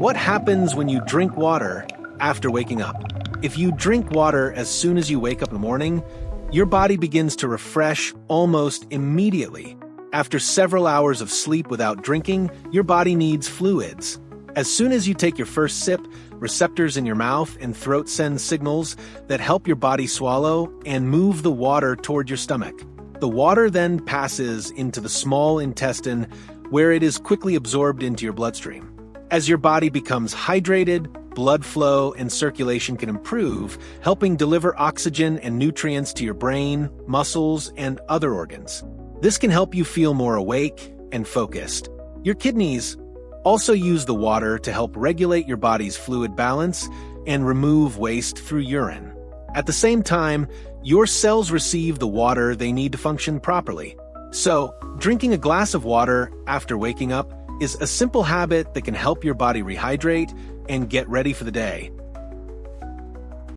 What happens when you drink water after waking up? If you drink water as soon as you wake up in the morning, your body begins to refresh almost immediately. After several hours of sleep without drinking, your body needs fluids. As soon as you take your first sip, receptors in your mouth and throat send signals that help your body swallow and move the water toward your stomach. The water then passes into the small intestine, where it is quickly absorbed into your bloodstream. As your body becomes hydrated, blood flow and circulation can improve, helping deliver oxygen and nutrients to your brain, muscles, and other organs. This can help you feel more awake and focused. Your kidneys also use the water to help regulate your body's fluid balance and remove waste through urine. At the same time, your cells receive the water they need to function properly. So, drinking a glass of water after waking up is a simple habit that can help your body rehydrate and get ready for the day.